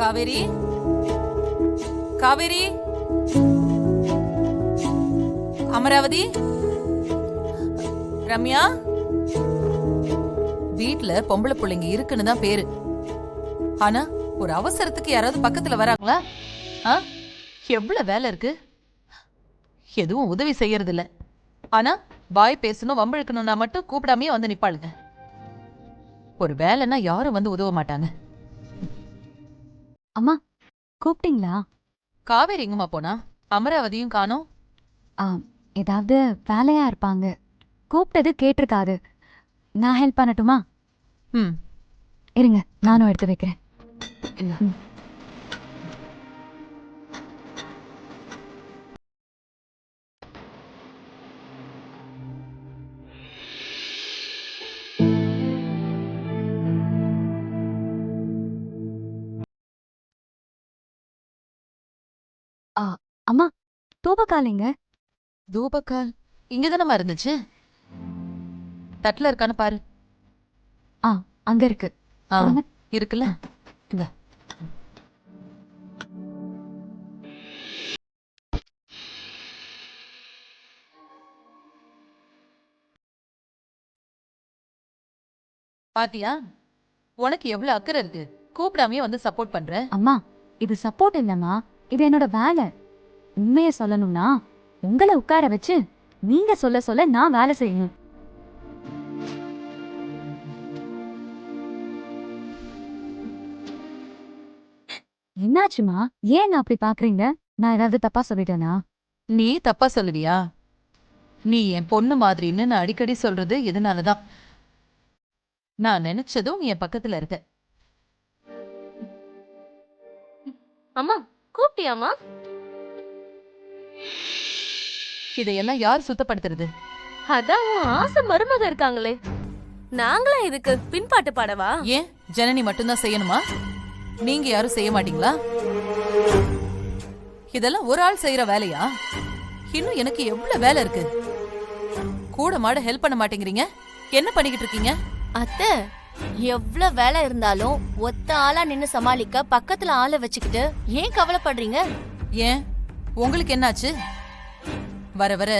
காவேரி, காவேரி, அமராவதி, ரம்யா. வீட்ல பொம்பளை பிள்ளைங்க இருக்குன்னு தான் பேரு. ஆனா ஒரு அவசரத்துக்கு யாராவது பக்கத்துல வராங்களா? எவ்வளவு வேலை இருக்கு, எதுவும் உதவி செய்யறது இல்ல. ஆனா வாய் பேசணும் வம்பிழுக்கணும்னா மட்டும் கூப்பிடாமே வந்து நிப்பாளுங்க. ஒரு வேலைன்னா யாரும் வந்து உதவ மாட்டாங்க. அம்மா கூப்பிட்டீங்களா? காவேரி எங்கம்மா போனா? அமராவதியும் காணோம். ஏதாவது வேலையா இருப்பாங்க. கூப்பிட்டது கேட்டிருக்காது. நான் ஹெல்ப் பண்ணட்டுமா? ம், இருங்க, நானும் எடுத்து வைக்கிறேன். இல்ல. அம்மா தூபக்காலிங்க. தூபக்கால் இங்கதானமா இருந்துச்சு. தட்டுல இருக்கான்னு பாரு. அங்க இருக்கு. ஆ, கொடுங்க. இருக்குல்ல. இந்த பாத்தியா, உனக்கு எவ்வளவு அக்கறை இருக்கு. கூப்பிடாமே வந்து சப்போர்ட் பண்ற. அம்மா இது சப்போர்ட் இல்லம்மா, இது என்னோட வேலை. உண்மைய சொல்லணும்னா உங்களை உட்கார வச்சு நீங்க சொல்ல சொல்ல நான் வேலை செய்யணும். என்னாச்சுமா? ஏன் நான் அப்படி பாக்குறீங்க? நான் ஏதாவது தப்பா சொல்லிட்டேனா? நீ தப்பா சொல்லுவியா? நீ என் பொண்ணு மாதிரின்னு நான் அடிக்கடி சொல்றது இதனாலதான். நான் நினைச்சதும் என் பக்கத்துல இருக்க. அம்மா கூப்பிட்டியாமா? இதையெல்லாம் யார் சுத்தப்படுத்துறது? அதான் உன் ஆசை மருமக இருக்காங்களே, நாங்களா இதுக்கு பின்பாட்டு பாடவா? ஏன் ஜனனி மட்டும்தான் செய்யணுமா? நீங்க யாரும் செய்ய மாட்டீங்களா? இதெல்லாம் ஒரு ஆள் செய்யற வேலையா? இன்னும் எனக்கு எவ்வளவு வேலை இருக்கு. கூட மாட ஹெல்ப் பண்ண மாட்டேங்கிறீங்க. என்ன பண்ணிக்கிட்டு இருக்கீங்க? அத்தை, எவ்வளவு வேலை இருந்தாலும் ஒத்த ஆளா நின்னு சமாளிக்க பக்கத்துல ஆளை வச்சுக்கிட்டு ஏன் கவலைப்படுறீங்க? ஏன் உங்களுக்கு என்னாச்சு? வர வர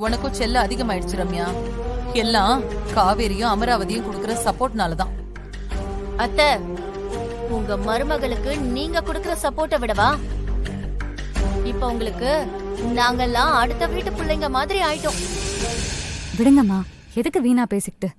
உனக்கும் செல்ல அதிகமாயிடுச்சு ரம்யா. எல்லாம் காவேரியும் அமராவதியும் கொடுக்கற சப்போர்ட்னாலதான். அத்தை, உங்க மருமகளுக்கு நீங்க கொடுக்கற சப்போர்ட்டை விடவா இப்ப உங்களுக்கு நாங்கெல்லாம் அடுத்த வீட்டு பிள்ளைங்க மாதிரி ஆயிட்டோம். விடுங்கம்மா, எதுக்கு வீணா பேசிக்கிட்டு.